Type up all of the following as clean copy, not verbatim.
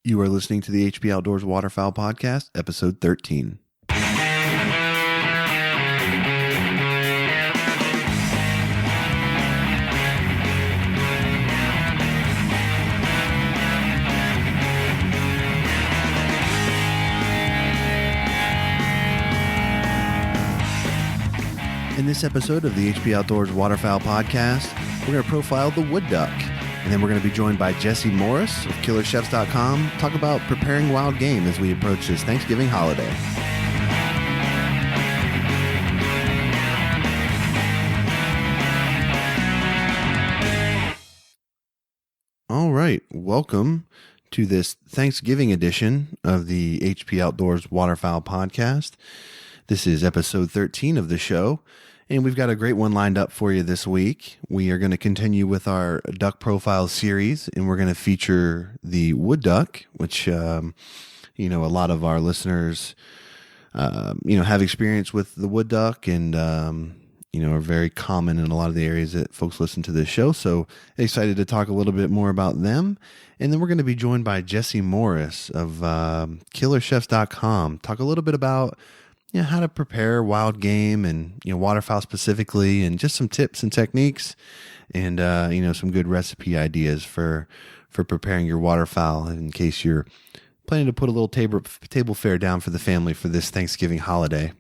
You are listening to the HP Outdoors Waterfowl Podcast, episode 13. In this episode of the HP Outdoors Waterfowl Podcast, we're going to profile the wood duck. And then we're going to be joined by Jesse Morris of Killerchefs.com, talk about preparing wild game as we approach this Thanksgiving holiday. All right, welcome to this Thanksgiving edition of the HP Outdoors Waterfowl Podcast. This is episode 13 of the show. And we've got a great one lined up for you this week. We are going to continue with our duck profile series, and we're going to feature the wood duck, which, a lot of our listeners, have experience with the wood duck and, are very common in a lot of the areas that folks listen to this show. So excited to talk a little bit more about them. And then we're going to be joined by Jesse Morris of Killerchefs.com, talk a little bit about how to prepare wild game and, waterfowl specifically, and just some tips and techniques and, some good recipe ideas for preparing your waterfowl in case you're planning to put a little table fare down for the family for this Thanksgiving holiday.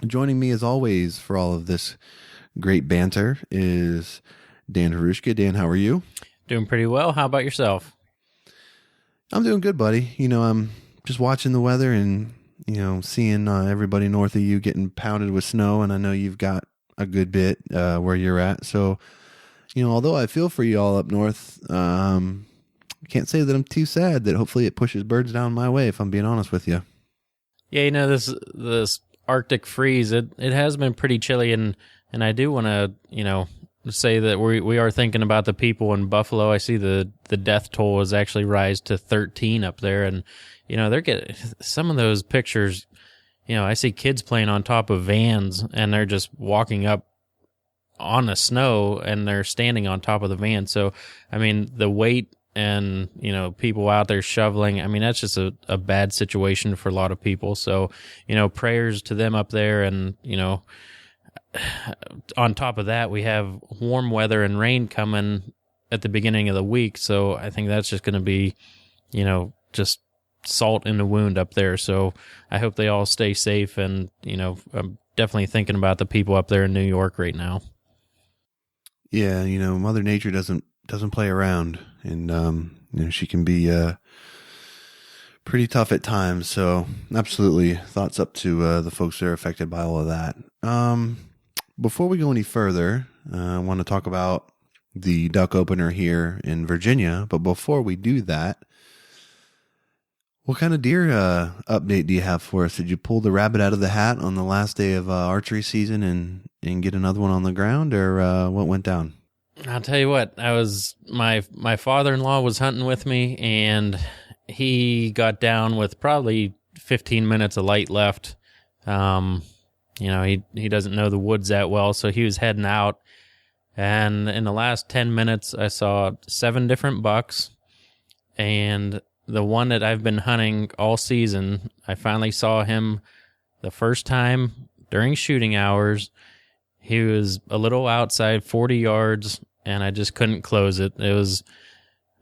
Joining me as always for all of this great banter is Dan Harushka. Dan, how are you? Doing pretty well. How about yourself? I'm doing good, buddy. I'm just watching the weather and seeing everybody north of you getting pounded with snow, and I know you've got a good bit where you're at. So, although I feel for you all up north, I can't say that I'm too sad that hopefully it pushes birds down my way, if I'm being honest with you. Yeah, this Arctic freeze, it has been pretty chilly, and I do want to, say that we are thinking about the people in Buffalo. I see the death toll has actually rise to 13 up there, and they're getting some of those pictures. I see kids playing on top of vans, and they're just walking up on the snow, and they're standing on top of the van. So, the weight and, people out there shoveling, that's just a bad situation for a lot of people. So, prayers to them up there. And, on top of that, we have warm weather and rain coming at the beginning of the week. So I think that's just going to be, just salt in the wound up there. So I hope they all stay safe. And, I'm definitely thinking about the people up there in New York right now. Yeah. Mother Nature doesn't play around, and, she can be, pretty tough at times. So absolutely thoughts up to, the folks that are affected by all of that. Before we go any further, I want to talk about the duck opener here in Virginia. But before we do that, what kind of deer update do you have for us? Did you pull the rabbit out of the hat on the last day of archery season and get another one on the ground, or what went down? I'll tell you what, my father-in-law was hunting with me, and he got down with probably 15 minutes of light left. He doesn't know the woods that well, so he was heading out. And in the last 10 minutes, I saw 7 different bucks, and the one that I've been hunting all season, I finally saw him the first time during shooting hours. He was a little outside 40 yards, and I just couldn't close it.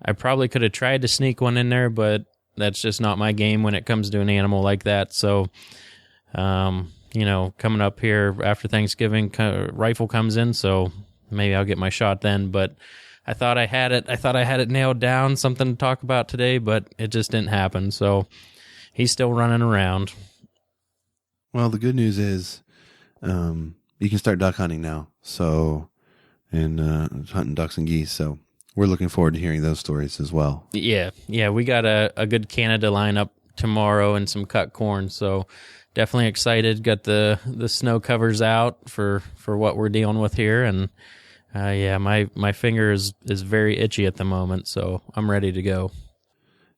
I probably could have tried to sneak one in there, but that's just not my game when it comes to an animal like that. So, coming up here after Thanksgiving, rifle comes in, so maybe I'll get my shot then. But I thought I had it nailed down, something to talk about today, but it just didn't happen. So he's still running around. Well, the good news is, you can start duck hunting now. So, and hunting ducks and geese. So we're looking forward to hearing those stories as well. Yeah. We got a good Canada lineup tomorrow and some cut corn. So definitely excited. Got the snow covers out for what we're dealing with here, and my finger is very itchy at the moment, so I'm ready to go.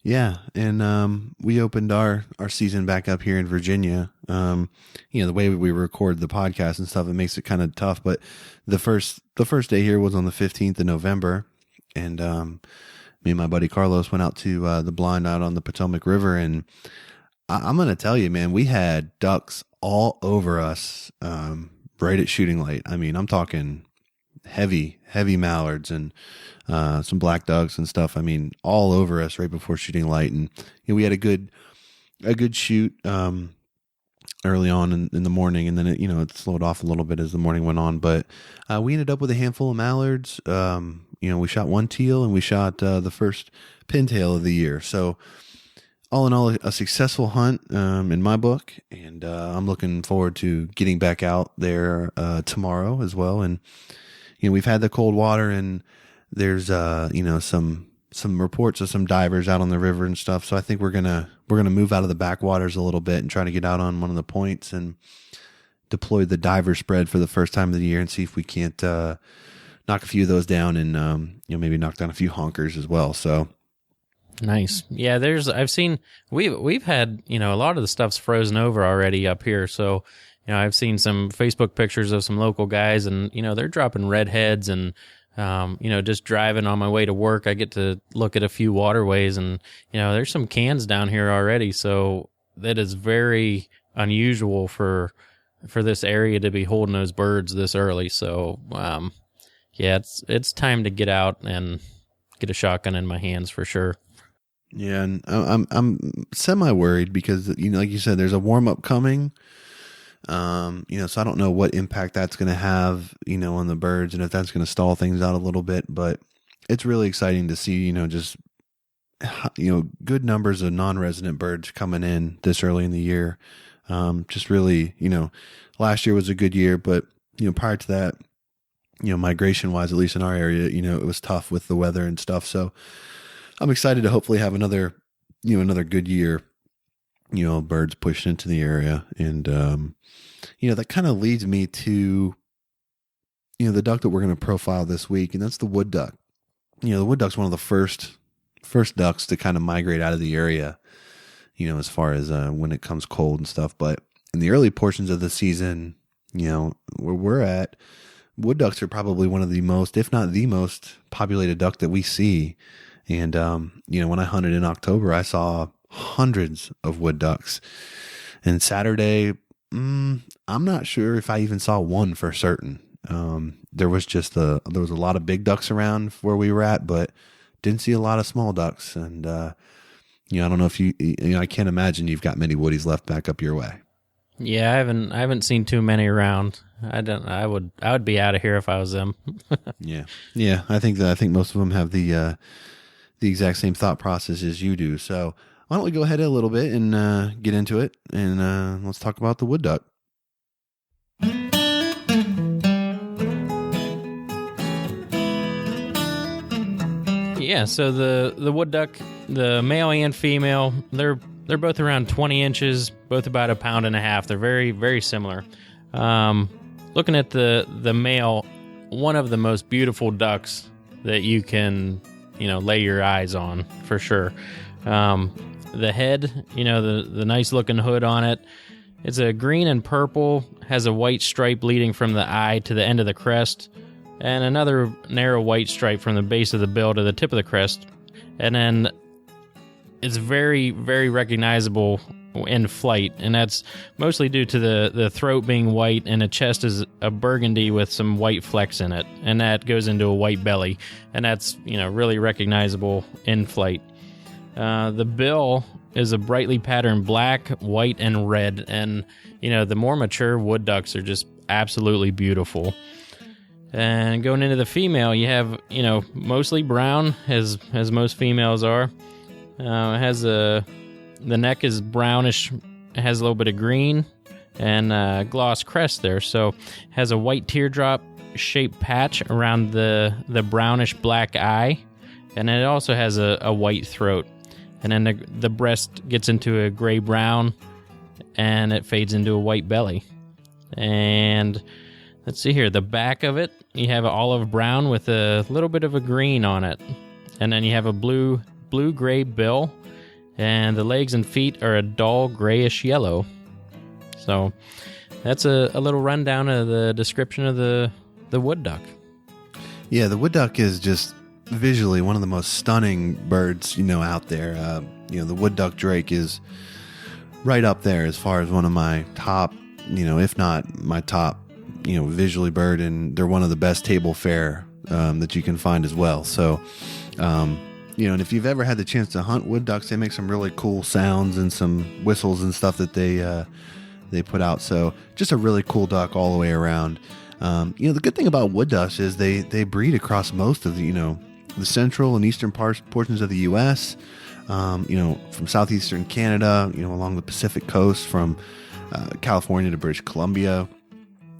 Yeah, and we opened our season back up here in Virginia. The way we record the podcast and stuff, it makes it kind of tough. But the first day here was on the 15th of November, and me and my buddy Carlos went out to the blind out on the Potomac River, and I'm going to tell you, man, we had ducks all over us right at shooting light. I mean, I'm talking heavy mallards and some black ducks and stuff. I mean, all over us right before shooting light. And we had a good shoot early on in the morning, and then it slowed off a little bit as the morning went on. But we ended up with a handful of mallards. We shot one teal, and we shot the first pintail of the year. So all in all, a successful hunt in my book, and I'm looking forward to getting back out there tomorrow as well. And we've had the cold water, and there's some reports of some divers out on the river and stuff. So I think we're gonna move out of the backwaters a little bit and try to get out on one of the points and deploy the diver spread for the first time of the year and see if we can't knock a few of those down and maybe knock down a few honkers as well. So. Nice. Yeah, I've seen, we've had, a lot of the stuff's frozen over already up here. So, I've seen some Facebook pictures of some local guys, and, they're dropping redheads, and, just driving on my way to work, I get to look at a few waterways, and, there's some cans down here already. So that is very unusual for this area to be holding those birds this early. So, yeah, it's time to get out and get a shotgun in my hands for sure. Yeah, and I'm semi worried because like you said, there's a warm up coming. So I don't know what impact that's going to have, on the birds, and if that's going to stall things out a little bit. But it's really exciting to see, just good numbers of non-resident birds coming in this early in the year. Just really, last year was a good year, but prior to that, migration wise, at least in our area, it was tough with the weather and stuff. So I'm excited to hopefully have another good year, birds pushed into the area. And, that kind of leads me to, the duck that we're going to profile this week, and that's the wood duck. The wood duck's one of the first ducks to kind of migrate out of the area, as far as when it comes cold and stuff. But in the early portions of the season, where we're at, wood ducks are probably one of the most, if not the most populated duck that we see. And, when I hunted in October, I saw hundreds of wood ducks. And Saturday, I'm not sure if I even saw one for certain. There was a lot of big ducks around where we were at, but didn't see a lot of small ducks. And, I don't know if I can't imagine you've got many woodies left back up your way. Yeah, I haven't seen too many around. I would be out of here if I was them. Yeah. I think most of them have the exact same thought process as you do. So why don't we go ahead a little bit and get into it, and let's talk about the wood duck. Yeah, so the wood duck, the male and female, they're both around 20 inches, both about 1.5 pounds. They're very, very similar. Looking at the male, one of the most beautiful ducks that you can lay your eyes on for sure. The head, the nice looking hood on it, it's a green and purple, has a white stripe leading from the eye to the end of the crest, and another narrow white stripe from the base of the bill to the tip of the crest. And then it's very, very recognizable in flight, and that's mostly due to the throat being white, and the chest is a burgundy with some white flecks in it, and that goes into a white belly, and that's really recognizable in flight. The bill is a brightly patterned black, white, and red, and the more mature wood ducks are just absolutely beautiful. And going into the female, you have mostly brown, as most females are. It has the neck is brownish. It has a little bit of green and gloss crest there. So it has a white teardrop shaped patch around the brownish black eye, and then it also has a white throat. And then the breast gets into a gray brown, and it fades into a white belly. And let's see here, the back of it, you have an olive brown with a little bit of a green on it, and then you have a blue-gray bill. And the legs and feet are a dull grayish yellow. So that's a little rundown of the description of the wood duck. Yeah, the wood duck is just, visually one of the most stunning birds, out there. The wood duck drake is right up there as far as one of my top, if not my top, visually bird, and they're one of the best table fare that you can find as well. So, and if you've ever had the chance to hunt wood ducks, they make some really cool sounds and some whistles and stuff that they put out. So just a really cool duck all the way around. The good thing about wood ducks is they breed across most of the central and eastern portions of the U.S., from southeastern Canada, along the Pacific coast, from California to British Columbia.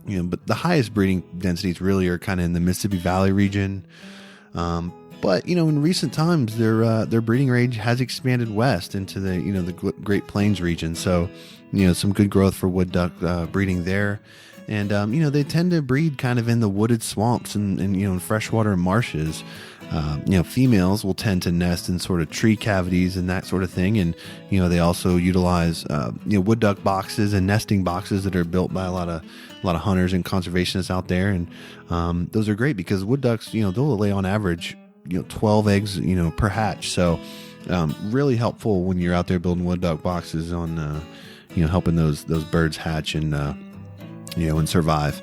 But the highest breeding densities really are kind of in the Mississippi Valley region. But in recent times, their breeding range has expanded west into the Great Plains region. So, some good growth for wood duck breeding there. And, they tend to breed kind of in the wooded swamps and in freshwater and marshes. Females will tend to nest in sort of tree cavities and that sort of thing. And, they also utilize, wood duck boxes and nesting boxes that are built by a lot of hunters and conservationists out there. And, those are great because wood ducks, they'll lay on average, 12 eggs, per hatch. So, really helpful when you're out there building wood duck boxes on, helping those birds hatch and, and survive.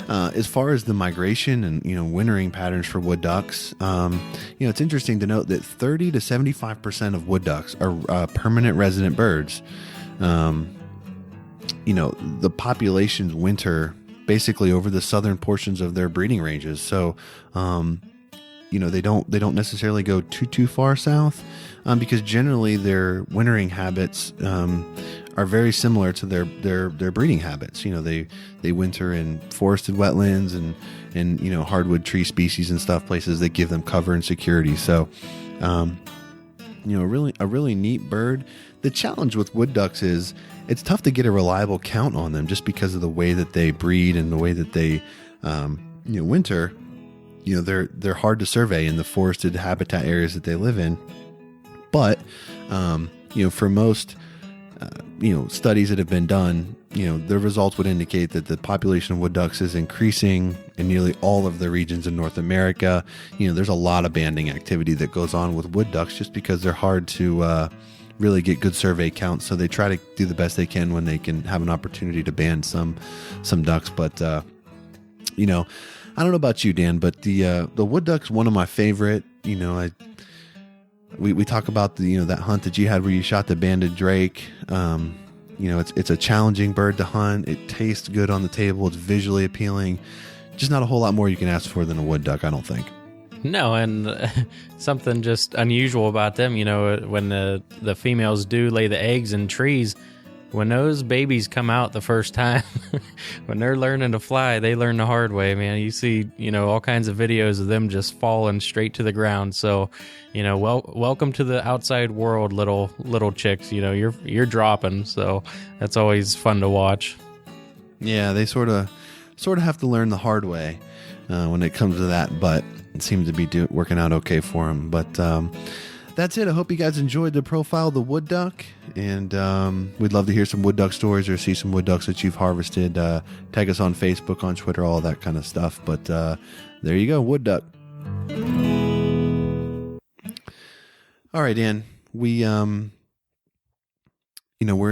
As far as the migration and, wintering patterns for wood ducks, it's interesting to note that 30 to 75% of wood ducks are permanent resident birds. The populations winter basically over the southern portions of their breeding ranges. So, they don't necessarily go too far south, because generally their wintering habits are very similar to their breeding habits. They winter in forested wetlands and hardwood tree species and stuff, places that give them cover and security. So, a really neat bird. The challenge with wood ducks is it's tough to get a reliable count on them just because of the way that they breed and the way that they winter. They're hard to survey in the forested habitat areas that they live in. But, for most, studies that have been done, the results would indicate that the population of wood ducks is increasing in nearly all of the regions in North America. There's a lot of banding activity that goes on with wood ducks just because they're hard to really get good survey counts. So they try to do the best they can when they can have an opportunity to band some ducks. But, I don't know about you, Dan, but the wood duck's one of my favorite. We talk about that hunt that you had where you shot the banded drake. It's a challenging bird to hunt. It tastes good on the table. It's visually appealing. Just not a whole lot more you can ask for than a wood duck, I don't think. No, and something just unusual about them. When the females do lay the eggs in trees, when those babies come out the first time, when they're learning to fly, they learn the hard way, man. You see, all kinds of videos of them just falling straight to the ground. So, welcome to the outside world, little chicks. You're dropping. So that's always fun to watch. Yeah, they sort of have to learn the hard way when it comes to that, but it seems to be working out okay for them. But that's it. I hope you guys enjoyed the profile of the wood duck, and we'd love to hear some wood duck stories or see some wood ducks that you've harvested. Tag us on Facebook, on Twitter, all that kind of stuff. But there you go, wood duck. All right, Dan. We we're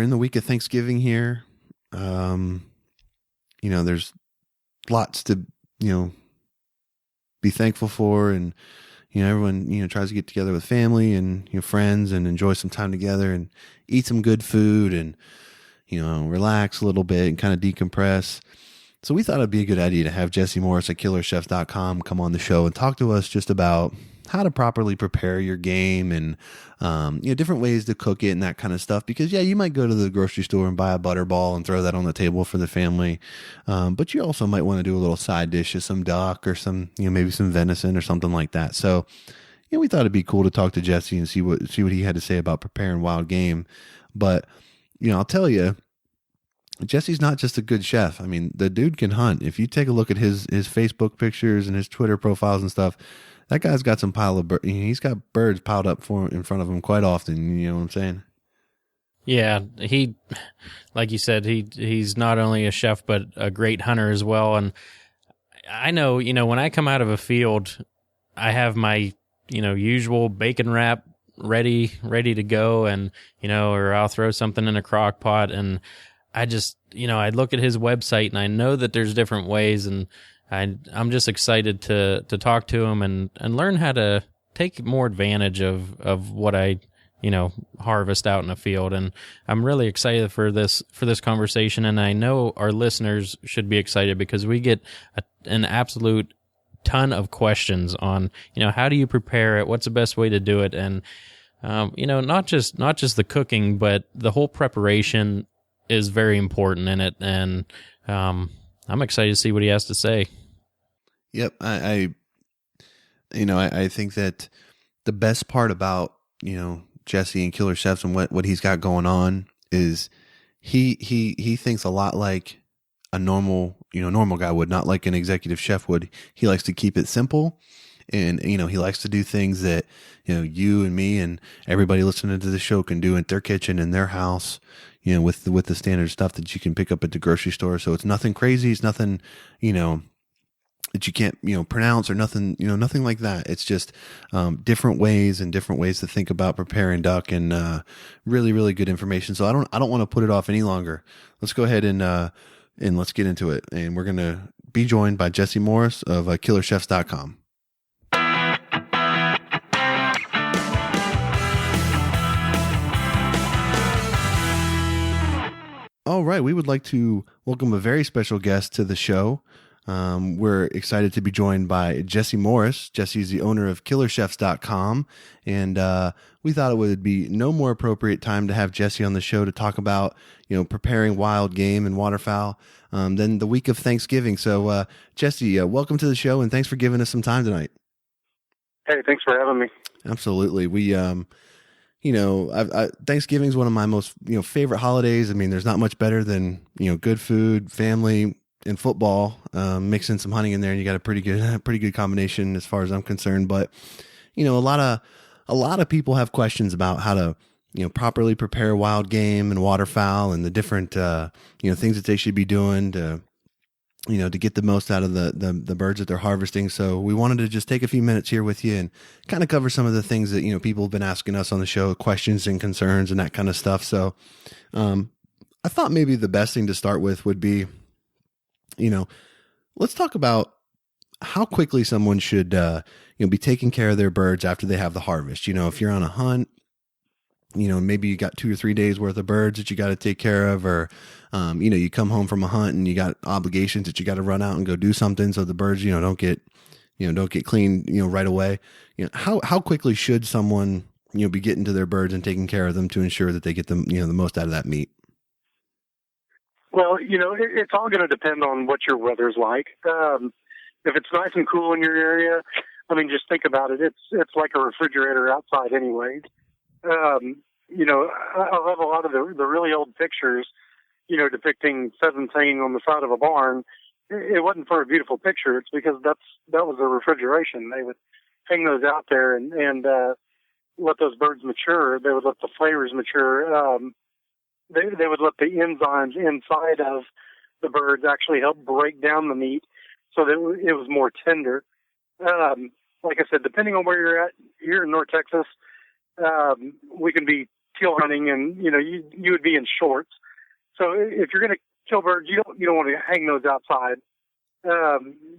in the week of Thanksgiving here. There's lots to be thankful for, and everyone, tries to get together with family and, friends and enjoy some time together and eat some good food and, relax a little bit and kind of decompress. So we thought it'd be a good idea to have Jesse Morris at KillerChefs.com come on the show and talk to us just about how to properly prepare your game and, different ways to cook it and that kind of stuff. Because, you might go to the grocery store and buy a butterball and throw that on the table for the family. But you also might want to do a little side dish of some duck or some, maybe some venison or something like that. So, we thought it'd be cool to talk to Jesse and see what he had to say about preparing wild game. But, I'll tell you, Jesse's not just a good chef. I mean, the dude can hunt. If you take a look at his Facebook pictures and his Twitter profiles and stuff, that guy's got some he's got birds piled up in front of him quite often. You know what I'm saying? Yeah, he, like you said, he's not only a chef, but a great hunter as well. And I know, when I come out of a field, I have my usual bacon wrap ready to go, and or I'll throw something in a crock pot. And I just I look at his website and I know that there's different ways, and I'm just excited to talk to him and learn how to take more advantage of what I harvest out in the field. And I'm really excited for this conversation, and I know our listeners should be excited because we get an absolute ton of questions on how do you prepare it, what's the best way to do it, and not just the cooking, but the whole preparation is very important in it. And I'm excited to see what he has to say. Yep. I think that the best part about, Jesse and Killerchefs and what he's got going on is he thinks a lot like a normal guy would, not like an executive chef would. He likes to keep it simple, and, he likes to do things that, you and me and everybody listening to the show can do in their kitchen, in their house, with the standard stuff that you can pick up at the grocery store. So it's nothing crazy. It's nothing, that you can't, pronounce, or nothing, nothing like that. It's just different ways to think about preparing duck, and really, really good information. So I don't want to put it off any longer. Let's go ahead and let's get into it. And we're going to be joined by Jesse Morris of KillerChefs.com. All right. We would like to welcome a very special guest to the show. We're excited to be joined by Jesse Morris. Jesse is the owner of KillerChefs.com, and we thought it would be no more appropriate time to have Jesse on the show to talk about, preparing wild game and waterfowl than the week of Thanksgiving. So, Jesse, welcome to the show, and thanks for giving us some time tonight. Hey, thanks for having me. Absolutely. We, Thanksgiving is one of my most, favorite holidays. I mean, there's not much better than, good food, family, and football, mixing some hunting in there, and you got a pretty good combination as far as I'm concerned. But, a lot of people have questions about how to, properly prepare wild game and waterfowl, and the different, things that they should be doing to, to get the most out of the birds that they're harvesting. So we wanted to just take a few minutes here with you and kind of cover some of the things that, people have been asking us on the show, questions and concerns and that kind of stuff. So, I thought maybe the best thing to start with would be, let's talk about how quickly someone should, be taking care of their birds after they have the harvest. If you're on a hunt, maybe you got 2 or 3 days worth of birds that you got to take care of, or, you come home from a hunt and you got obligations that you got to run out and go do something. So the birds, don't get cleaned, right away. How quickly should someone, be getting to their birds and taking care of them to ensure that they get them, the most out of that meat? Well, it's all going to depend on what your weather's like. If it's nice and cool in your area, I mean, just think about it. It's like a refrigerator outside anyway. I love a lot of the really old pictures, depicting pheasants hanging on the side of a barn. It wasn't for a beautiful picture. It's because that was the refrigeration. They would hang those out there and let those birds mature. They would let the flavors mature. They would let the enzymes inside of the birds actually help break down the meat so that it was more tender. Like I said, depending on where you're at, here in North Texas, we can be teal hunting, and you would be in shorts. So if you're going to kill birds, you don't want to hang those outside.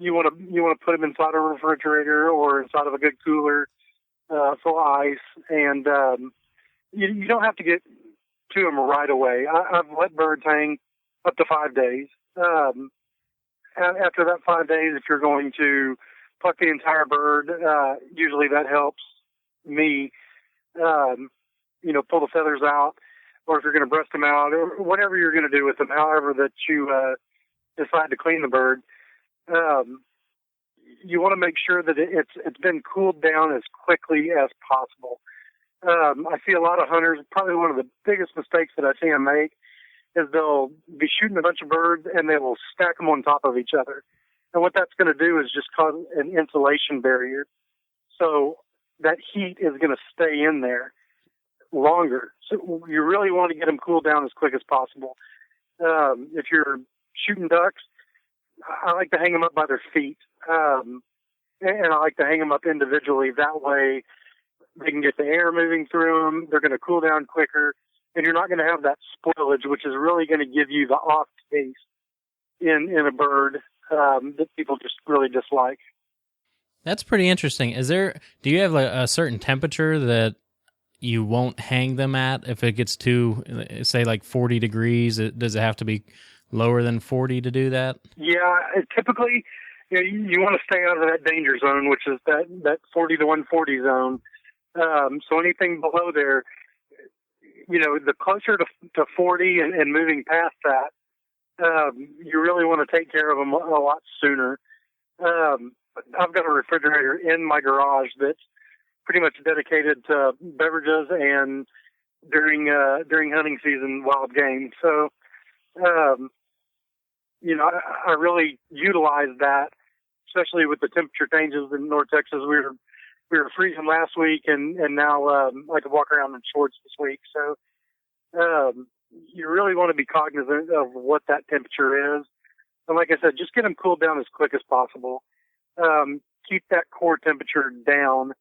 You want to put them inside a refrigerator or inside of a good cooler full of ice, and you don't have to get to them right away. I've let birds hang up to 5 days. After that 5 days, if you're going to pluck the entire bird, usually that helps me, pull the feathers out, or if you're going to breast them out, or whatever you're going to do with them, however that you decide to clean the bird. You want to make sure that it's been cooled down as quickly as possible. I see a lot of hunters, probably one of the biggest mistakes that I see them make is they'll be shooting a bunch of birds and they will stack them on top of each other. And what that's going to do is just cause an insulation barrier. So that heat is going to stay in there longer. So you really want to get them cooled down as quick as possible. If you're shooting ducks, I like to hang them up by their feet. and I like to hang them up individually. That way they can get the air moving through them. They're going to cool down quicker, and you're not going to have that spoilage, which is really going to give you the off taste in a bird that people just really dislike. That's pretty interesting. Do you have a certain temperature that you won't hang them at if it gets to, say, like 40 degrees? Does it have to be lower than 40 to do that? Yeah, typically, you want to stay out of that danger zone, which is that 40 to 140 zone. So anything below there, the closer to 40 and moving past that, you really want to take care of them a lot sooner. I've got a refrigerator in my garage that's pretty much dedicated to beverages and during hunting season wild game. So, I really utilize that, especially with the temperature changes in North Texas. We were freezing last week, and now I like to walk around in shorts this week. So, you really want to be cognizant of what that temperature is. And like I said, just get them cooled down as quick as possible. Keep that core temperature down.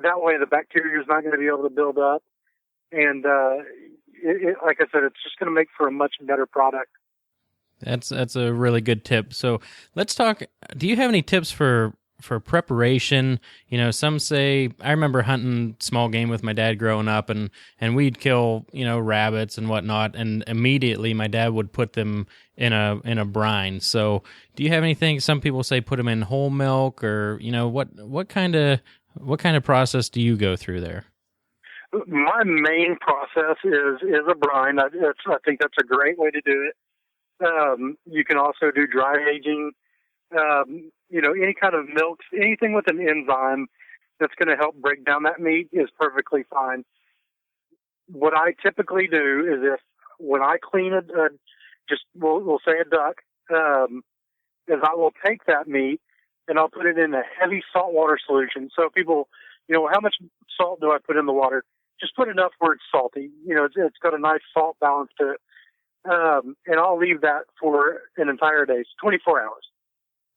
That way the bacteria is not going to be able to build up. And like I said, it's just going to make for a much better product. That's a really good tip. So let's talk. Do you have any tips for preparation? Some say, I remember hunting small game with my dad growing up, and we'd kill, rabbits and whatnot, and immediately my dad would put them in a brine. So do you have anything? Some people say put them in whole milk, or what kind of process do you go through there? My main process is a brine. I think that's a great way to do it. You can also do dry aging. Any kind of milks, anything with an enzyme that's going to help break down that meat is perfectly fine. What I typically do is when I clean we'll say a duck, is I will take that meat and I'll put it in a heavy saltwater solution. So people, how much salt do I put in the water? Just put enough where it's salty. It's got a nice salt balance to it. And I'll leave that for an entire day, so 24 hours.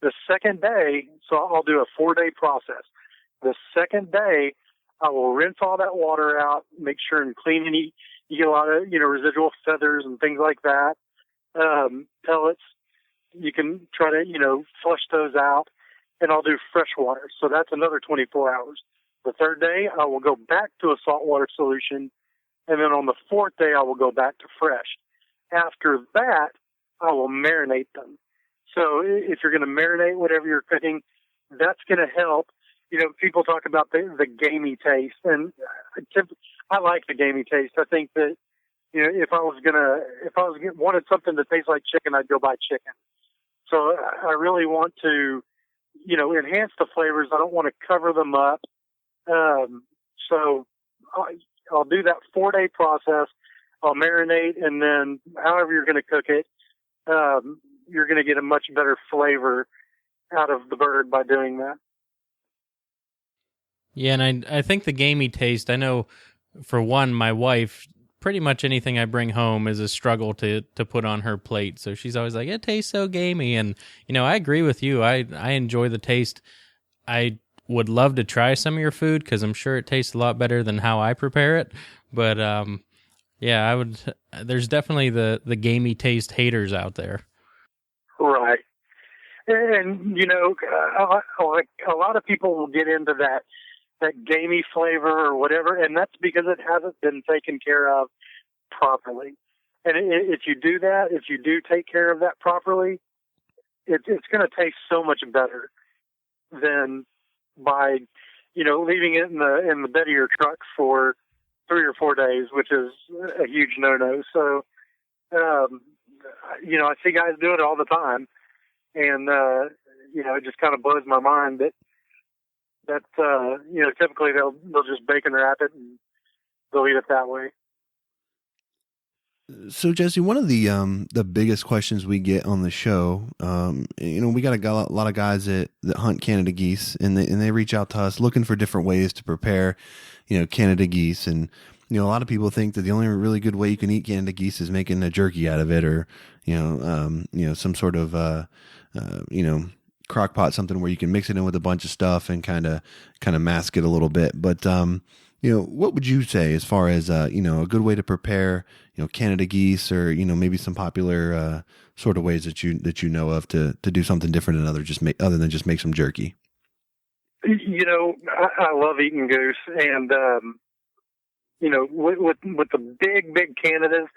The second day, so I'll do a 4-day process. The second day, I will rinse all that water out, make sure and clean any, you get a lot of, residual feathers and things like that. Pellets, you can try to, flush those out, and I'll do fresh water. So that's another 24 hours. The third day, I will go back to a saltwater solution, and then on the fourth day, I will go back to fresh. After that, I will marinate them. So if you're going to marinate whatever you're cooking, that's going to help. People talk about the gamey taste, and I like the gamey taste. I think that if I wanted something that tastes like chicken, I'd go buy chicken. So I really want to enhance the flavors. I don't want to cover them up. So I'll do that 4-day process. I'll marinate, and then however you're going to cook it, you're going to get a much better flavor out of the bird by doing that. Yeah, and I think the gamey taste, I know, for one, my wife, pretty much anything I bring home is a struggle to put on her plate. So she's always like, it tastes so gamey. And, I agree with you. I enjoy the taste. I would love to try some of your food because I'm sure it tastes a lot better than how I prepare it. But, yeah, I would. There's definitely the gamey taste haters out there. Right. And, a lot of people will get into that gamey flavor or whatever, and that's because it hasn't been taken care of properly. And if you do that, if you do take care of that properly, it's going to taste so much better than by, leaving it in the bed of your truck for 3 or 4 days, which is a huge no-no. So, I see guys do it all the time, and, it just kind of blows my mind that typically they'll just bacon wrap it and they'll eat it that way. So Jesse, one of the biggest questions we get on the show, we got a lot of guys that hunt Canada geese, and they reach out to us looking for different ways to prepare, Canada geese. And, a lot of people think that the only really good way you can eat Canada geese is making a jerky out of it, or, some sort of, crock pot, something where you can mix it in with a bunch of stuff and kind of mask it a little bit. But, what would you say as far as, a good way to prepare, Canada geese, or, maybe some popular sort of ways that you know of to do something different and other than just make some jerky? I love eating goose, and, with the big Canadas,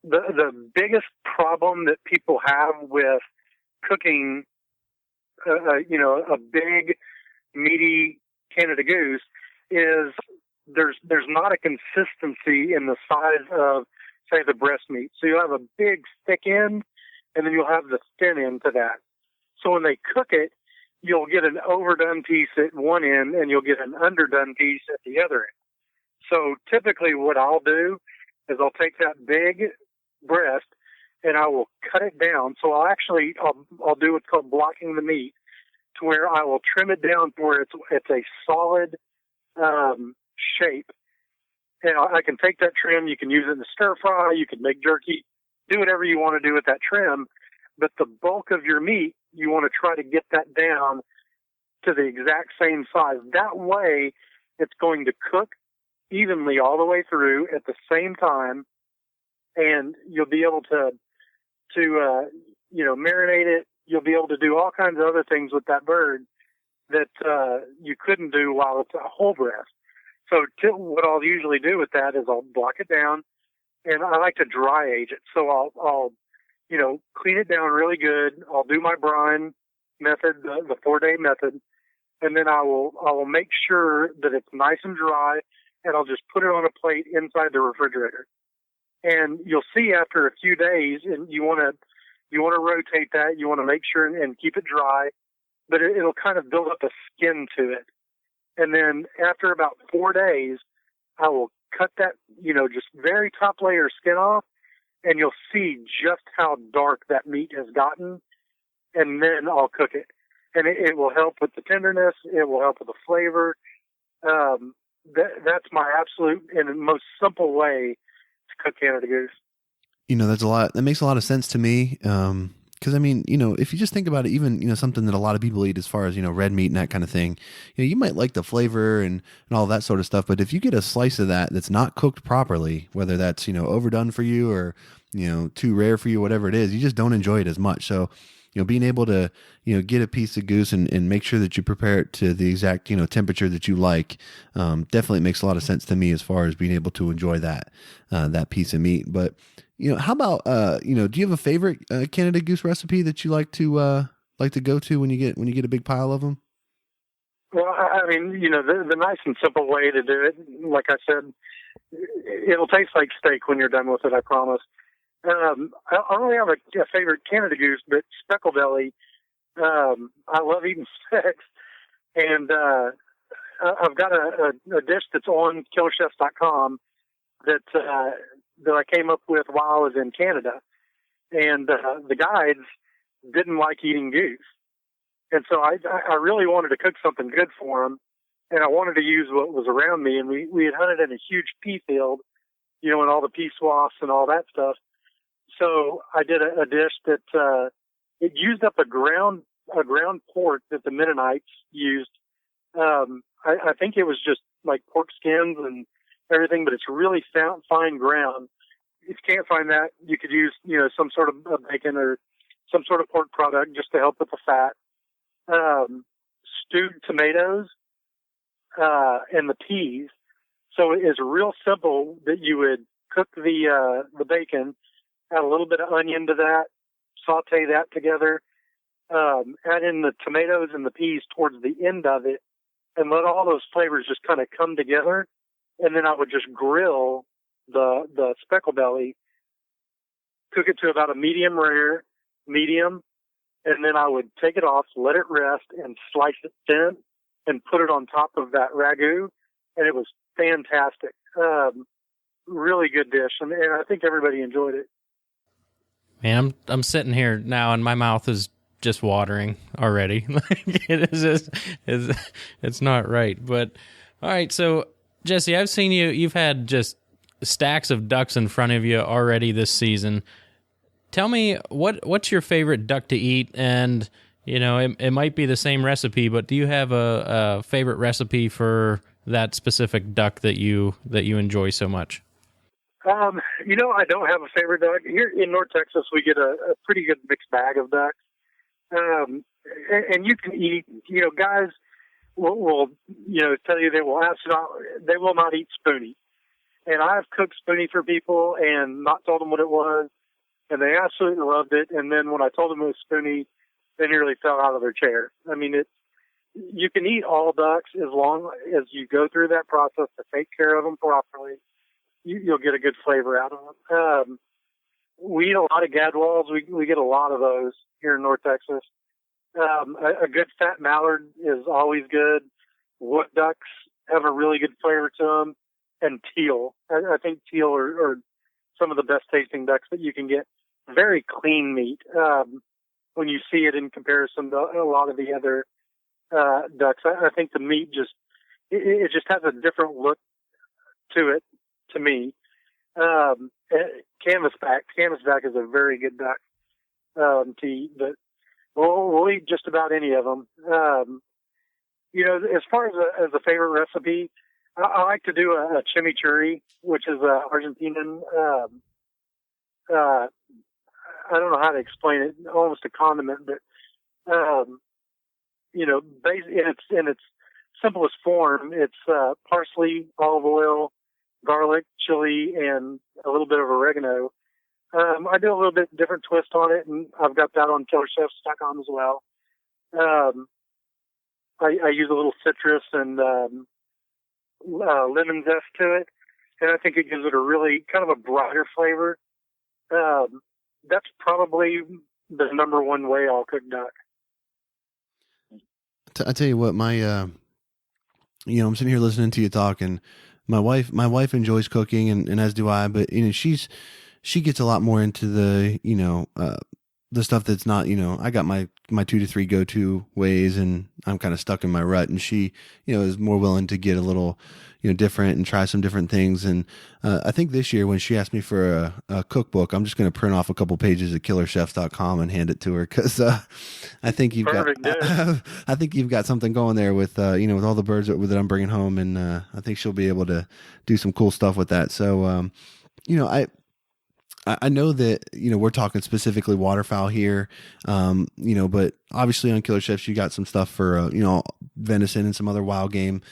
the biggest problem that people have with cooking, a big meaty Canada goose is there's not a consistency in the size of, say, the breast meat. So you'll have a big thick end, and then you'll have the thin end to that. So when they cook it, you'll get an overdone piece at one end, and you'll get an underdone piece at the other end. So typically what I'll do is I'll take that big breast and I will cut it down. So I'll do what's called blocking the meat, to where I will trim it down to where it's a solid shape. And I can take that trim. You can use it in the stir fry. You can make jerky. Do whatever you want to do with that trim. But the bulk of your meat, you want to try to get that down to the exact same size. That way, it's going to cook evenly all the way through at the same time, and you'll be able to marinate it. You'll be able to do all kinds of other things with that bird that you couldn't do while it's a whole breast. So what I'll usually do with that is I'll block it down, and I like to dry age it. So I'll clean it down really good. I'll do my brine method, the 4-day method, and then I will make sure that it's nice and dry, and I'll just put it on a plate inside the refrigerator. And you'll see after a few days, and you want to rotate that. You want to make sure and keep it dry, but it'll kind of build up a skin to it. And then after about 4 days, I will cut that, just very top layer skin off, and you'll see just how dark that meat has gotten, and then I'll cook it. And it will help with the tenderness. It will help with the flavor. That's my absolute and most simple way to cook Canada goose. That makes a lot of sense to me. Because if you just think about it, even, something that a lot of people eat as far as, red meat and that kind of thing, you might like the flavor and all that sort of stuff. But if you get a slice of that's not cooked properly, whether that's, overdone for you or, too rare for you, whatever it is, you just don't enjoy it as much. So, being able to, get a piece of goose and make sure that you prepare it to the exact, temperature that you like, definitely makes a lot of sense to me as far as being able to enjoy that piece of meat. But, how about, do you have a favorite Canada goose recipe that you like to go to when you get a big pile of them? Well, the nice and simple way to do it, like I said, it'll taste like steak when you're done with it, I promise. I don't really have a favorite Canada goose, but speckle belly. I love eating specks, and I've got a dish that's on killerchefs.com that I came up with while I was in Canada, and the guides didn't like eating goose, and so I really wanted to cook something good for them, and I wanted to use what was around me, and we had hunted in a huge pea field, and all the pea swaths and all that stuff. So I did a dish that it used up a ground pork that the Mennonites used. I think it was just like pork skins and everything, but it's really fine ground. If you can't find that, you could use some sort of bacon or some sort of pork product just to help with the fat. Stewed tomatoes and the peas. So it's real simple that you would cook the bacon. Add a little bit of onion to that, saute that together, add in the tomatoes and the peas towards the end of it, and let all those flavors just kind of come together. And then I would just grill the speckle belly, cook it to about a medium, and then I would take it off, let it rest, and slice it thin and put it on top of that ragu, and it was fantastic. Really good dish, and I think everybody enjoyed it. Man, I'm sitting here now, and my mouth is just watering already. It is just, it's not right. But all right, so Jesse, I've seen you've had just stacks of ducks in front of you already this season. Tell me what's your favorite duck to eat, and it might be the same recipe, but do you have a favorite recipe for that specific duck that you enjoy so much? I don't have a favorite duck. Here in North Texas, we get a pretty good mixed bag of ducks. And you can eat, guys will tell you they will not eat spoonie. And I've cooked spoonie for people and not told them what it was, and they absolutely loved it. And then when I told them it was spoonie, they nearly fell out of their chair. I mean, you can eat all ducks as long as you go through that process to take care of them properly. You'll get a good flavor out of them. We eat a lot of gadwalls. We get a lot of those here in North Texas. A good fat mallard is always good. Wood ducks have a really good flavor to them. And teal. I think teal are some of the best tasting ducks that you can get. Very clean meat when you see it in comparison to a lot of the other ducks. I think the meat just has a different look to it, to me. Canvasback is a very good duck to eat, but we'll eat just about any of them. As far as a favorite recipe, I like to do a chimichurri, which is Argentinian. I don't know how to explain it. Almost a condiment, but in its simplest form, it's parsley, olive oil, garlic, chili, and a little bit of oregano. I do a little bit different twist on it, and I've got that on killerchefs.com as well. I use a little citrus and lemon zest to it, and I think it gives it a really kind of a brighter flavor. That's probably the number one way I'll cook duck. I tell you what, I'm sitting here listening to you talk, and my wife enjoys cooking, and as do I, but she gets a lot more into the the stuff that's not, I got my 2 to 3 go-to ways, and I'm kind of stuck in my rut, and she, is more willing to get a little, different and try some different things. And I think this year when she asked me for a cookbook, I'm just going to print off a couple pages at killerchefs.com and hand it to her. Cause I think you've I think you've got something going there with, with all the birds that I'm bringing home. And I think she'll be able to do some cool stuff with that. So, I know that, we're talking specifically waterfowl here, but obviously on Killer Chefs, you got some stuff for, venison and some other wild game,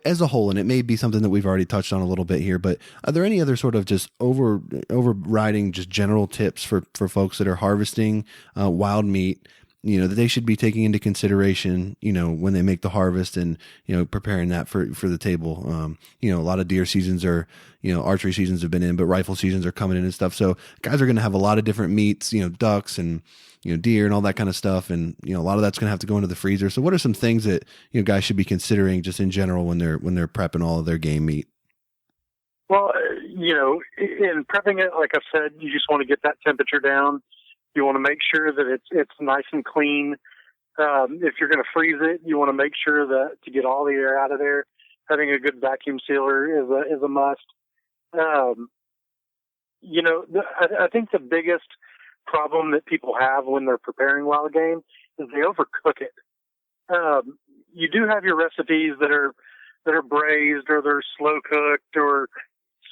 as a whole, and it may be something that we've already touched on a little bit here, but are there any other sort of just overriding just general tips for folks that are harvesting wild meat, that they should be taking into consideration, when they make the harvest and, preparing that for the table? A lot of deer seasons are, archery seasons have been in, but rifle seasons are coming in and stuff. So guys are going to have a lot of different meats, ducks and, deer and all that kind of stuff. And, a lot of that's going to have to go into the freezer. So what are some things that, guys should be considering just in general when they're prepping all of their game meat? Well, in prepping it, like I said, you just want to get that temperature down. You want to make sure that it's nice and clean. If you're going to freeze it, you want to make sure that to get all the air out of there, having a good vacuum sealer is a must. I think the biggest problem that people have when they're preparing wild game is they overcook it. You do have your recipes that are braised or they're slow cooked or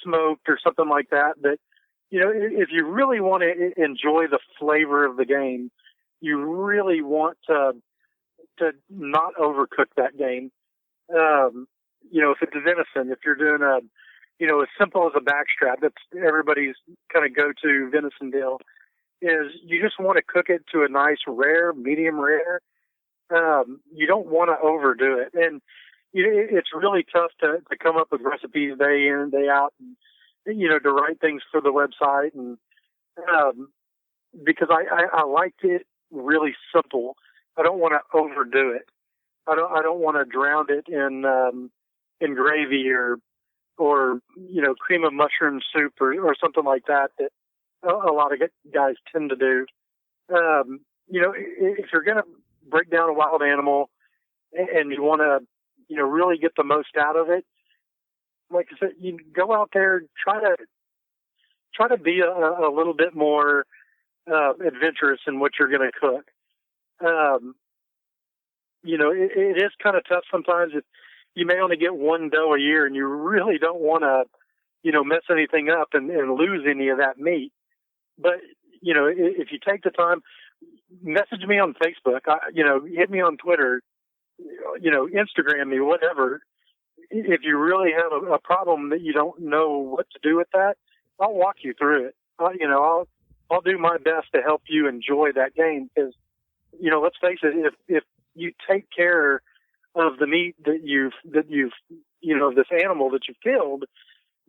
smoked or something like that. But if you really want to enjoy the flavor of the game, you really want to not overcook that game. If it's venison, if you're doing as simple as a backstrap, that's everybody's kind of go-to venison deal, is you just want to cook it to a nice rare, medium rare. You don't want to overdo it. And it's really tough to come up with recipes day in, day out, and to write things for the website, and because I liked it really simple. I don't want to overdo it. I don't want to drown it in gravy or cream of mushroom soup or something like that a lot of guys tend to do. If you're going to break down a wild animal and you want to really get the most out of it, like I said, you go out there, try to be a little bit more adventurous in what you're going to cook. It is kind of tough sometimes. If you may only get one doe a year, and you really don't want to, mess anything up and lose any of that meat. But if you take the time, message me on Facebook, hit me on Twitter, Instagram me, whatever. If you really have a problem that you don't know what to do with that, I'll walk you through it. I'll do my best to help you enjoy that game, because, let's face it, if you take care of the meat that you've this animal that you've killed,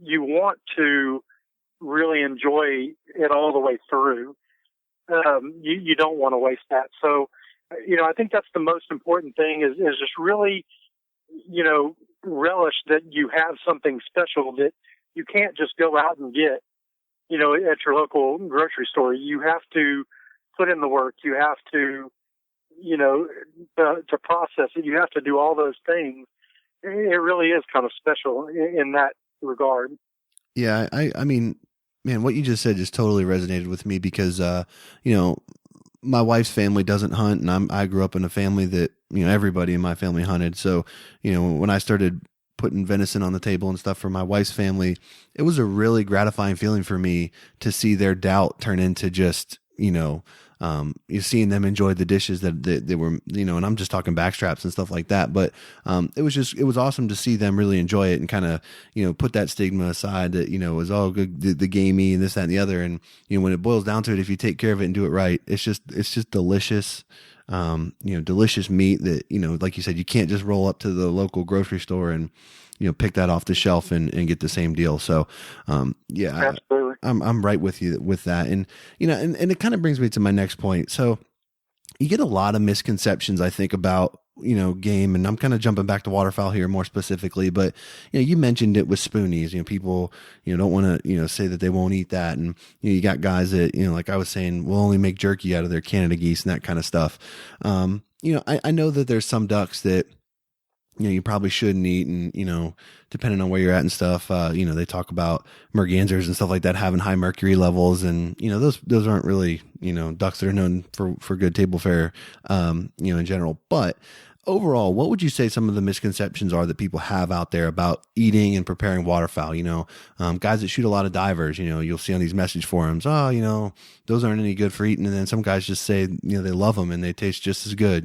you want to really enjoy it all the way through. You don't want to waste that. So, I think that's the most important thing is just really, relish that you have something special that you can't just go out and get, at your local grocery store. You have to put in the work. You have to, to process it. You have to do all those things. It really is kind of special in that regard. Yeah. I mean, man, what you just said just totally resonated with me because, my wife's family doesn't hunt, and I grew up in a family that, everybody in my family hunted. So, when I started putting venison on the table and stuff for my wife's family, it was a really gratifying feeling for me to see their doubt turn into just, you're seeing them enjoy the dishes that they were, and I'm just talking backstraps and stuff like that. But it was awesome to see them really enjoy it and kind of, put that stigma aside that, it was all good, the gamey and this, that, and the other. And, when it boils down to it, if you take care of it and do it right, it's just delicious. Delicious meat that, like you said, you can't just roll up to the local grocery store and, pick that off the shelf and get the same deal. So, yeah, absolutely. I'm right with you with that. And, and it kind of brings me to my next point. So you get a lot of misconceptions, I think, about, game, and I'm kind of jumping back to waterfowl here more specifically, but, you mentioned it with spoonies, people, don't want to, say that they won't eat that. And, you got guys that, like I was saying, will only make jerky out of their Canada geese and that kind of stuff. I know that there's some ducks that, you probably shouldn't eat, and, depending on where you're at and stuff, they talk about mergansers and stuff like that having high mercury levels, and, those aren't really, ducks that are known for good table fare, in general. But overall, what would you say some of the misconceptions are that people have out there about eating and preparing waterfowl? Guys that shoot a lot of divers, you'll see on these message forums, those aren't any good for eating. And then some guys just say, they love them and they taste just as good.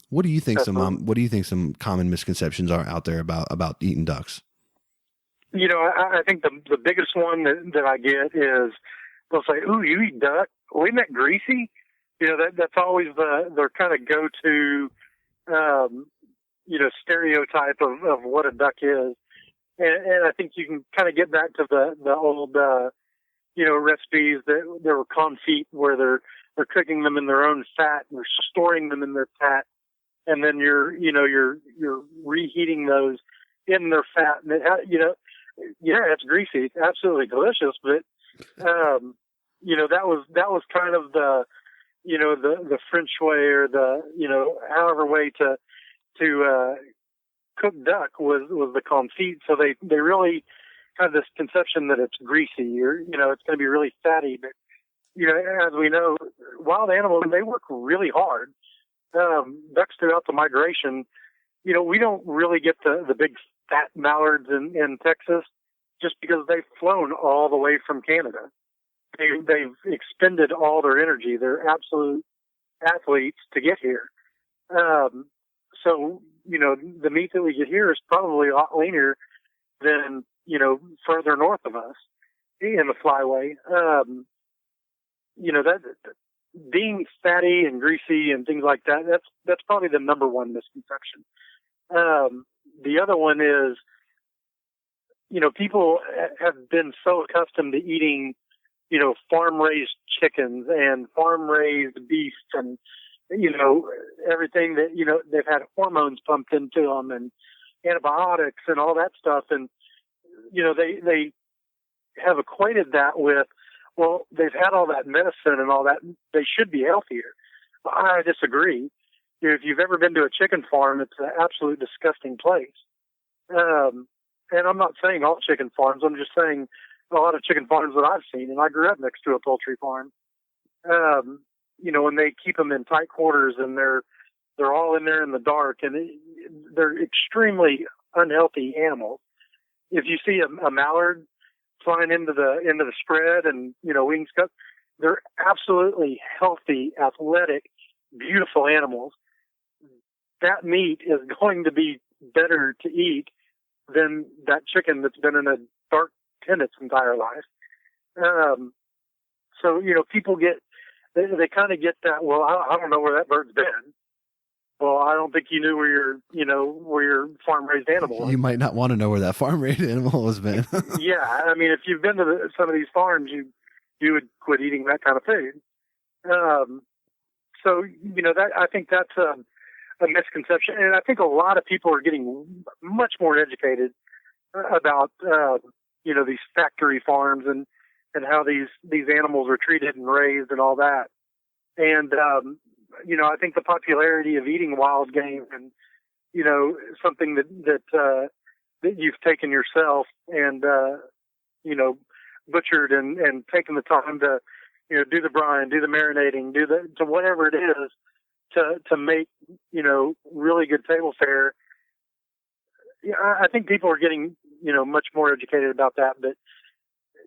What do you think some common misconceptions are out there about eating ducks? I think the biggest one that I get is they'll say, "Ooh, you eat duck? Well, isn't that greasy?" That's always their kind of go-to, stereotype of what a duck is. And I think you can kind of get back to the old, recipes that there were confit where they're cooking them in their own fat and they're storing them in their fat. And then you're reheating those in their fat. And it's greasy. It's absolutely delicious. But, that was kind of the French way, or however way to cook duck was the confit. So they really have this conception that it's greasy, or, it's going to be really fatty. But, as we know, wild animals, they work really hard. Ducks throughout the migration, we don't really get the big fat mallards in Texas just because they've flown all the way from Canada. They've expended all their energy. They're absolute athletes to get here. So, the meat that we get here is probably a lot leaner than, further north of us in the flyway. That being fatty and greasy and things like that, that's probably the number one misconception. The other one is, people have been so accustomed to eating, farm-raised chickens and farm-raised beef and, everything that, they've had hormones pumped into them and antibiotics and all that stuff. And, they have equated that with, well, they've had all that medicine and all that, they should be healthier. I disagree. If you've ever been to a chicken farm, it's an absolute disgusting place. And I'm not saying all chicken farms, I'm just saying a lot of chicken farms that I've seen, and I grew up next to a poultry farm. when they keep them in tight quarters and they're all in there in the dark, and they're extremely unhealthy animals. If you see a mallard flying into the spread and, wings cut, they're absolutely healthy, athletic, beautiful animals. That meat is going to be better to eat than that chicken that's been in a dark pen its entire life. So, people they kind of get that, well, I don't know where that bird's been. Well, I don't think you knew where your farm-raised animal was. You might not want to know where that farm-raised animal has been. Yeah, I mean, if you've been to some of these farms, you would quit eating that kind of food. So, I think that's a misconception, and I think a lot of people are getting much more educated about these factory farms and how these animals are treated and raised and all that. And I think the popularity of eating wild game and something that you've taken yourself and butchered and taken the time to do the brine, do the marinating, to whatever it is to make really good table fare. Yeah, I think people are getting much more educated about that, but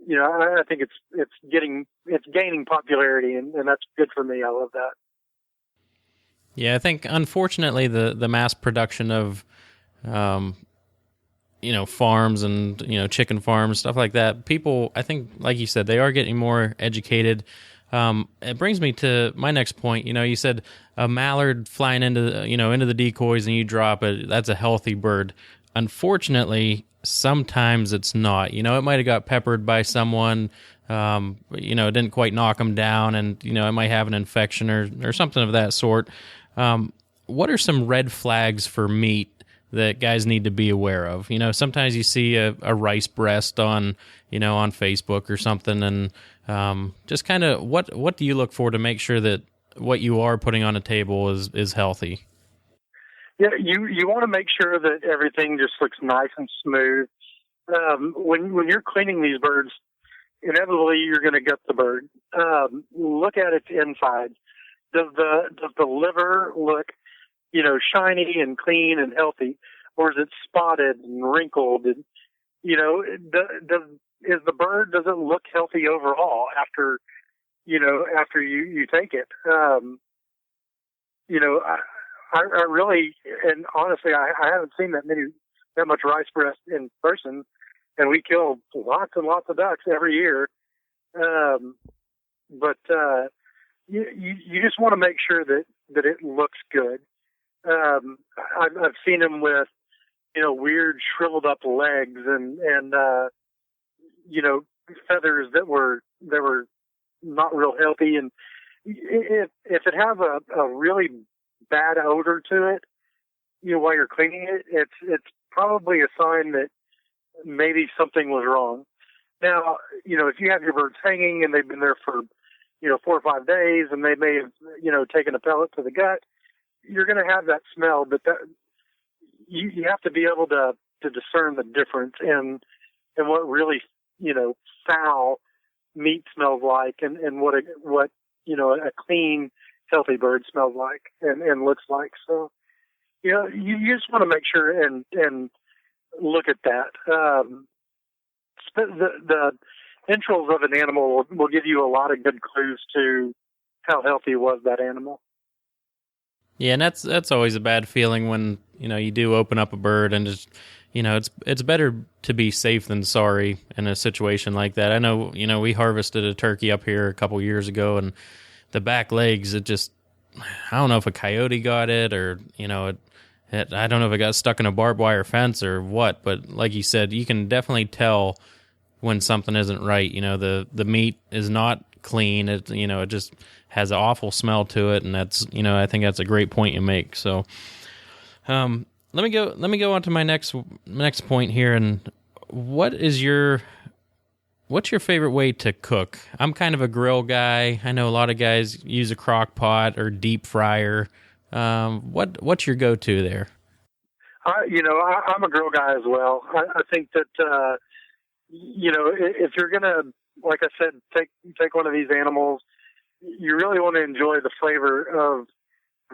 I think it's gaining popularity, and that's good for me. I love that. Yeah, I think unfortunately the mass production of farms and chicken farms, stuff like that, people, I think, like you said, they are getting more educated. It brings me to my next point. You said a mallard flying into the decoys and you drop it, that's a healthy bird. Unfortunately, sometimes it's not. It might have got peppered by someone, it didn't quite knock them down, and it might have an infection or something of that sort. What are some red flags for meat that guys need to be aware of? Sometimes you see a rice breast on Facebook or something, and just kind of what do you look for to make sure that what you are putting on a table is healthy? Yeah, you want to make sure that everything just looks nice and smooth. When you're cleaning these birds, inevitably you're going to gut the bird. Look at its inside. Does the liver look, shiny and clean and healthy, or is it spotted and wrinkled? And does it look healthy overall after you take it? I really, and honestly, I haven't seen that much rice breast in person, and we kill lots and lots of ducks every year. But you just want to make sure that it looks good. I've seen them with, weird shriveled up legs and feathers that were not real healthy. And if it has a really bad odor to it, while you're cleaning it, it's probably a sign that maybe something was wrong. Now, if you have your birds hanging and they've been there for 4 or 5 days and they may have, taken a pellet to the gut, you're going to have that smell, but you have to be able to discern the difference in what really, foul meat smells like and what a clean, healthy bird smells like and looks like. So, you just want to make sure and look at that. The entrails of an animal will give you a lot of good clues to how healthy was that animal. Yeah, and that's always a bad feeling when you do open up a bird and just it's better to be safe than sorry in a situation like that. I know we harvested a turkey up here a couple years ago, and the back legs, I don't know if a coyote got it or I don't know if it got stuck in a barbed wire fence or what, but like you said, you can definitely tell when something isn't right. The meat is not clean. It it just has an awful smell to it, and that's I think that's a great point you make. So let me go on to my next point here. And what's your favorite way to cook? I'm kind of a grill guy. I know a lot of guys use a crock pot or deep fryer. What's your go-to there? I'm a grill guy as well. I think that if you're gonna, like I said, take one of these animals you really want to enjoy the flavor of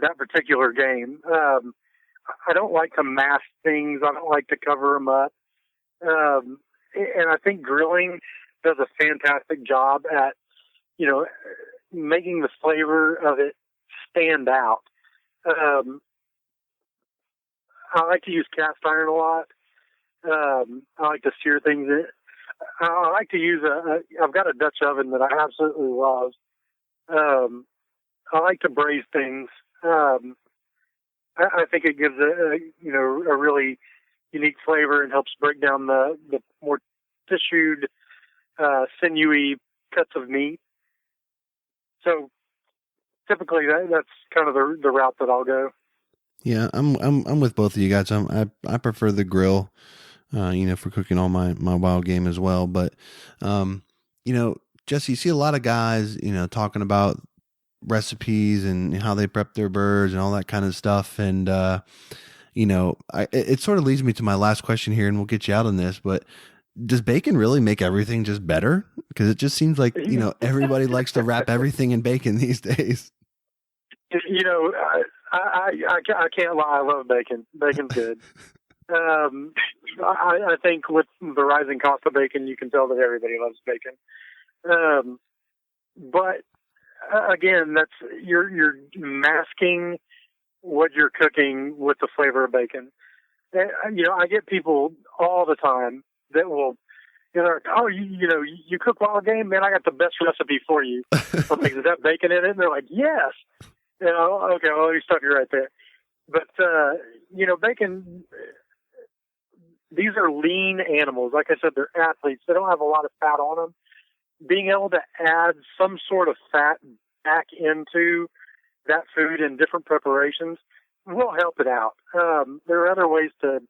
that particular game. I don't like to mask things. I don't like to cover them up. And I think grilling does a fantastic job at, making the flavor of it stand out. I like to use cast iron a lot. I like to sear things in. I like to use I've got a Dutch oven that I absolutely love. I like to braise things. I think it gives a really unique flavor and helps break down the more tissued, sinewy cuts of meat. So typically that's kind of the route that I'll go. Yeah, I'm with both of you guys. I prefer the grill, for cooking all my wild game as well. But, Jesse, you see a lot of guys, talking about recipes and how they prep their birds and all that kind of stuff. And, it sort of leads me to my last question here, and we'll get you out on this, but does bacon really make everything just better? Because it just seems like, everybody likes to wrap everything in bacon these days. I can't lie. I love bacon. Bacon's good. I think with the rising cost of bacon, you can tell that everybody loves bacon. But again, you're masking what you're cooking with the flavor of bacon. I get people all the time that will, they're like, oh, you cook wild game? Man, I got the best recipe for you. I'm like, is that bacon in it? And they're like, yes. Okay, well, you stop you right there. But, bacon, these are lean animals. Like I said, they're athletes. They don't have a lot of fat on them. Being able to add some sort of fat back into that food in different preparations will help it out. There are other ways to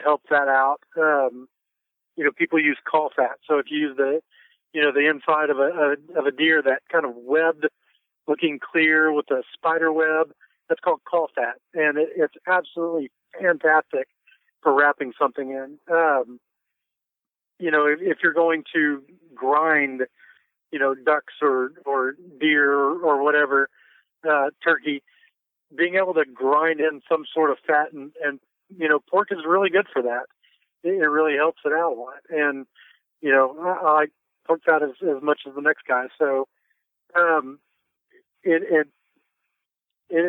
help that out. People use caul fat. So if you use the inside of a deer, that kind of webbed looking clear with a spider web, that's called caul fat. And it's absolutely fantastic for wrapping something in. If you're going to grind, ducks or deer or whatever, turkey, being able to grind in some sort of fat and pork is really good for that. It really helps it out a lot. And, I like pork fat as much as the next guy. So,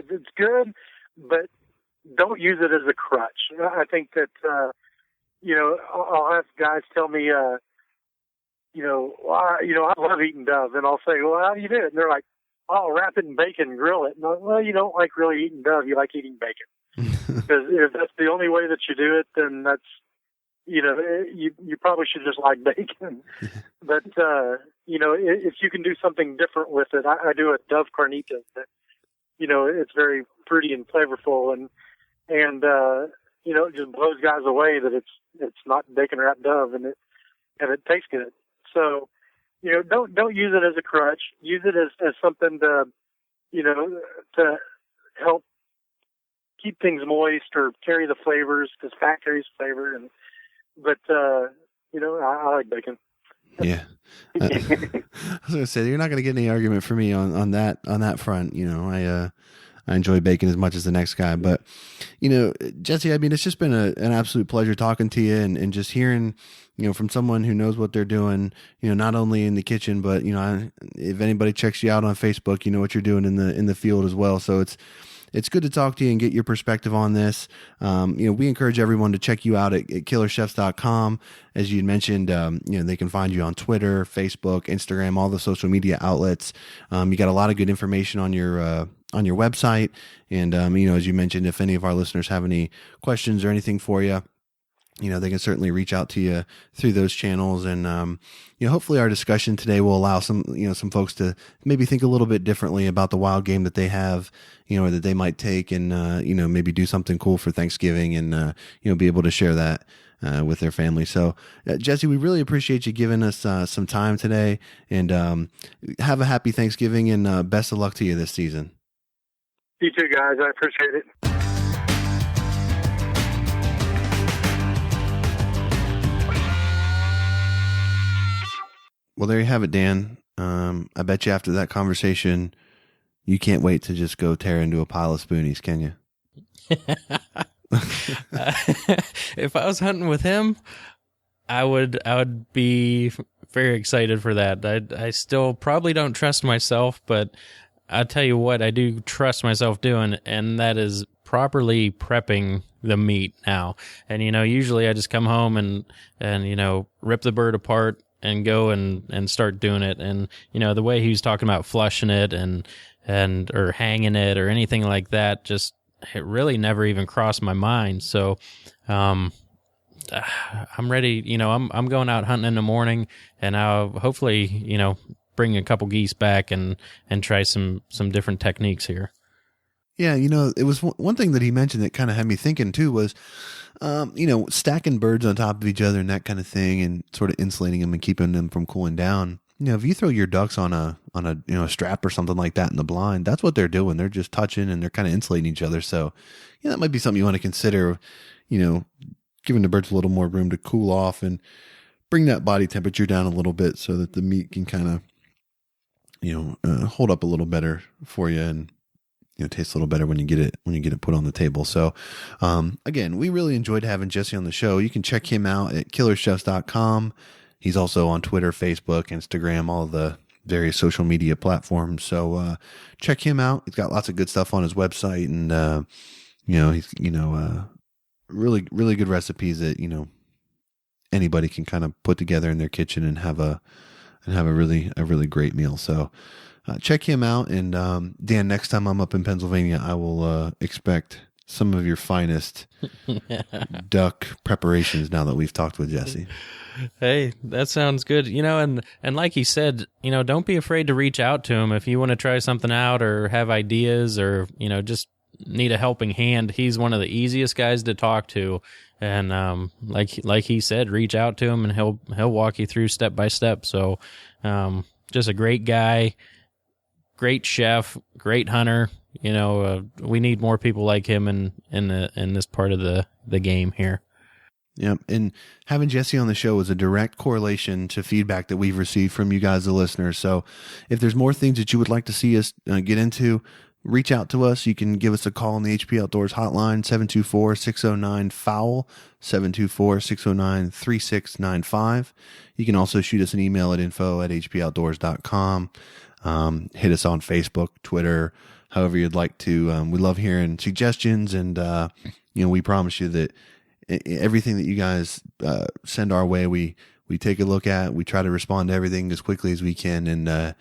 it's good, but don't use it as a crutch. I think that, I'll have guys tell me, I love eating dove, and I'll say, well, how do you do it? And they're like, oh, wrap it in bacon and grill it. And I'm like, well, you don't like really eating dove, you like eating bacon. Because if that's the only way that you do it, then that's, you probably should just like bacon. But, if you can do something different with it, I do a dove carnitas that, it's very fruity and flavorful, and it just blows guys away that it's not bacon wrapped dove, and it tastes good. So, don't use it as a crutch. Use it as something to help keep things moist or carry the flavors, because fat carries flavor. But I like bacon. Yeah. I was going to say, you're not going to get any argument for me on that front. I enjoy bacon as much as the next guy, but Jesse, I mean, it's just been an absolute pleasure talking to you and just hearing, from someone who knows what they're doing, not only in the kitchen, but, if anybody checks you out on Facebook, what you're doing in the field as well. So it's good to talk to you and get your perspective on this. We encourage everyone to check you out at killerchefs.com. As you mentioned, they can find you on Twitter, Facebook, Instagram, all the social media outlets. You got a lot of good information on your website. And, as you mentioned, if any of our listeners have any questions or anything for you, they can certainly reach out to you through those channels. And, hopefully our discussion today will allow some folks to maybe think a little bit differently about the wild game that they have, or that they might take and, maybe do something cool for Thanksgiving and, be able to share that with their family. So, Jesse, we really appreciate you giving us some time today, and have a happy Thanksgiving, and best of luck to you this season. You too, guys. I appreciate it. Well, there you have it, Dan. I bet you after that conversation, you can't wait to just go tear into a pile of spoonies, can you? If I was hunting with him, I would be very excited for that. I still probably don't trust myself, but I'll tell you what I do trust myself doing, and that is properly prepping the meat now. And, usually I just come home and rip the bird apart and go and start doing it. And, the way he was talking about flushing it and or hanging it or anything like that, just it really never even crossed my mind. So, I'm ready. I'm going out hunting in the morning, and I'll hopefully, bring a couple geese back and try some different techniques here. Yeah, it was one thing that he mentioned that kind of had me thinking too was, stacking birds on top of each other and that kind of thing, and sort of insulating them and keeping them from cooling down. If you throw your ducks on a strap or something like that in the blind, that's what they're doing. They're just touching and they're kind of insulating each other. So, that might be something you want to consider. Giving the birds a little more room to cool off and bring that body temperature down a little bit so that the meat can kind of, hold up a little better for you and, taste a little better when you get it put on the table. So, again, we really enjoyed having Jesse on the show. You can check him out at killerchefs.com. He's also on Twitter, Facebook, Instagram, all of the various social media platforms. So, check him out. He's got lots of good stuff on his website, and, he's, really, really good recipes that, anybody can kind of put together in their kitchen and have a really great meal. So, check him out. And, Dan, next time I'm up in Pennsylvania, I will, expect some of your finest duck preparations now that we've talked with Jesse. Hey, that sounds good. And like he said, don't be afraid to reach out to him if you want to try something out or have ideas or, just need a helping hand. He's one of the easiest guys to talk to. And, like he said, reach out to him and he'll walk you through step by step. So, just a great guy, great chef, great hunter. We need more people like him in this part of the game here. Yeah, and having Jesse on the show is a direct correlation to feedback that we've received from you guys, the listeners. So if there's more things that you would like to see us get into, reach out to us. You can give us a call on the HP Outdoors hotline, 724-609-FOWL, 724-609-3695. You can also shoot us an email at info@hpoutdoors.com. Hit us on Facebook, Twitter, however you'd like to. We love hearing suggestions, and we promise you that everything that you guys send our way, we take a look at. We try to respond to everything as quickly as we can, and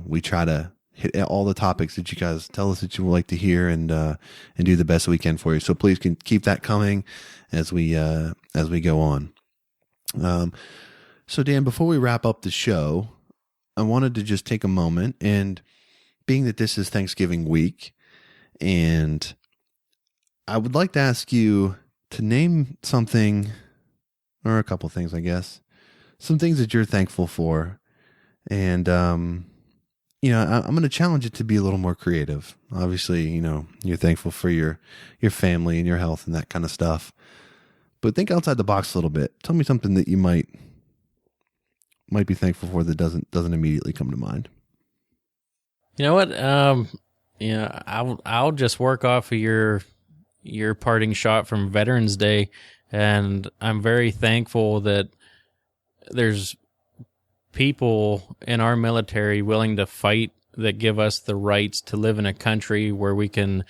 we try to hit all the topics that you guys tell us that you would like to hear, and do the best we can for you. So please can keep that coming as we go on. So Dan, before we wrap up the show, I wanted to just take a moment, and being that this is Thanksgiving week, and I would like to ask you to name something, or a couple things, I guess, some things that you're thankful for. And, I'm going to challenge it to be a little more creative. Obviously, you're thankful for your family and your health and that kind of stuff, but think outside the box a little bit. Tell me something that you might be thankful for that doesn't immediately come to mind. You know what? I'll just work off of your parting shot from Veterans Day, and I'm very thankful that there's people in our military willing to fight that give us the rights to live in a country where we can,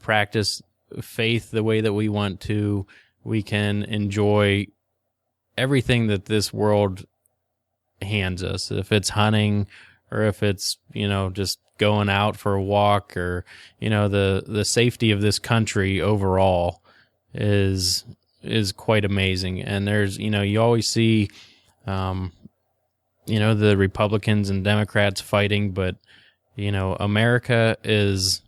practice faith the way that we want to. We can enjoy everything that this world hands us, if it's hunting or if it's, just going out for a walk, or, the safety of this country overall is quite amazing. And there's, you always see, the Republicans and Democrats fighting, but, America is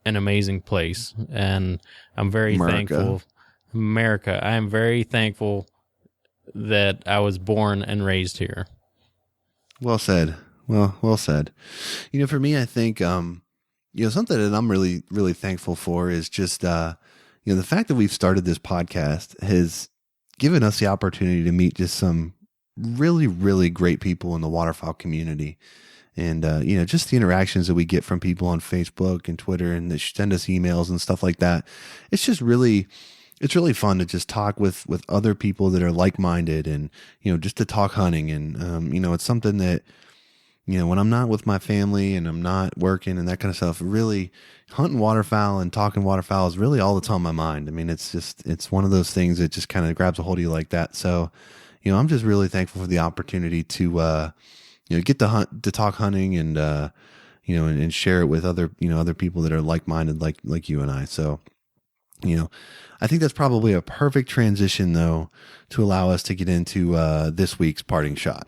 an amazing place. And I'm very thankful. America. I am very thankful that I was born and raised here. Well said. Well said. For me, I think, something that I'm really, really thankful for is just, the fact that we've started this podcast has given us the opportunity to meet just some really, really great people in the waterfowl community. And, just the interactions that we get from people on Facebook and Twitter and that send us emails and stuff like that. It's really fun to just talk with other people that are like-minded and, just to talk hunting. And, it's something that, when I'm not with my family and I'm not working and that kind of stuff, really hunting waterfowl and talking waterfowl is really all that's on my mind. I mean, it's one of those things that just kind of grabs a hold of you like that. So, I'm just really thankful for the opportunity to, get to talk hunting and, and share it with other people that are like-minded, like you and I. So, I think that's probably a perfect transition though, to allow us to get into, this week's parting shot.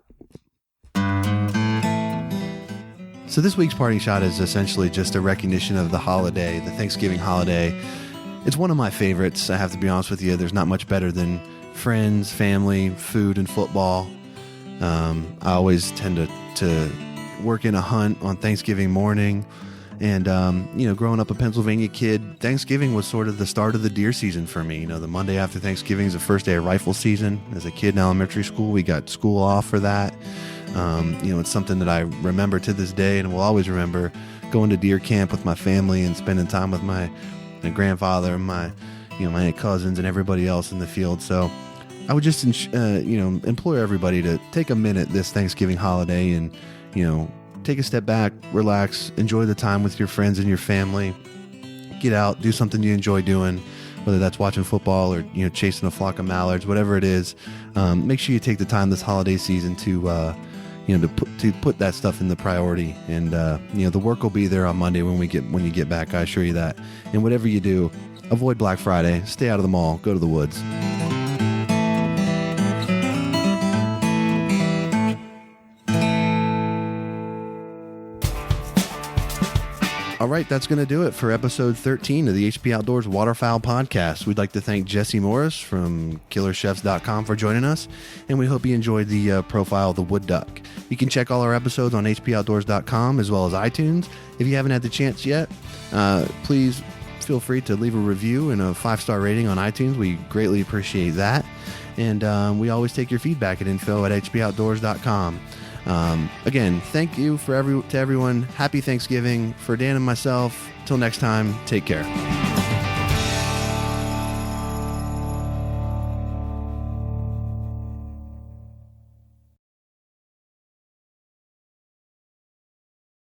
So this week's parting shot is essentially just a recognition of the holiday, the Thanksgiving holiday. It's one of my favorites. I have to be honest with you. There's not much better than friends, family, food, and football. I always tend to work in a hunt on Thanksgiving morning. And, growing up a Pennsylvania kid, Thanksgiving was sort of the start of the deer season for me. The Monday after Thanksgiving is the first day of rifle season. As a kid in elementary school, we got school off for that. It's something that I remember to this day and will always remember, going to deer camp with my family and spending time with my grandfather and my aunt cousins and everybody else in the field. So I would just, implore everybody to take a minute this Thanksgiving holiday and, take a step back, relax, enjoy the time with your friends and your family, get out, do something you enjoy doing, whether that's watching football or, chasing a flock of mallards, whatever it is. Make sure you take the time this holiday season to put that stuff in the priority. And, the work will be there on Monday when you get back. I assure you that. And whatever you do, avoid Black Friday, stay out of the mall, go to the woods. All right, that's going to do it for episode 13 of the HP Outdoors Waterfowl Podcast. We'd like to thank Jesse Morris from KillerChefs.com for joining us, and we hope you enjoyed the profile of the wood duck. You can check all our episodes on HPOutdoors.com as well as iTunes. If you haven't had the chance yet, please feel free to leave a review and a 5-star rating on iTunes. We greatly appreciate that. And we always take your feedback at info@hpoutdoors.com. Again, thank you to everyone. Happy Thanksgiving for Dan and myself. Till next time, take care.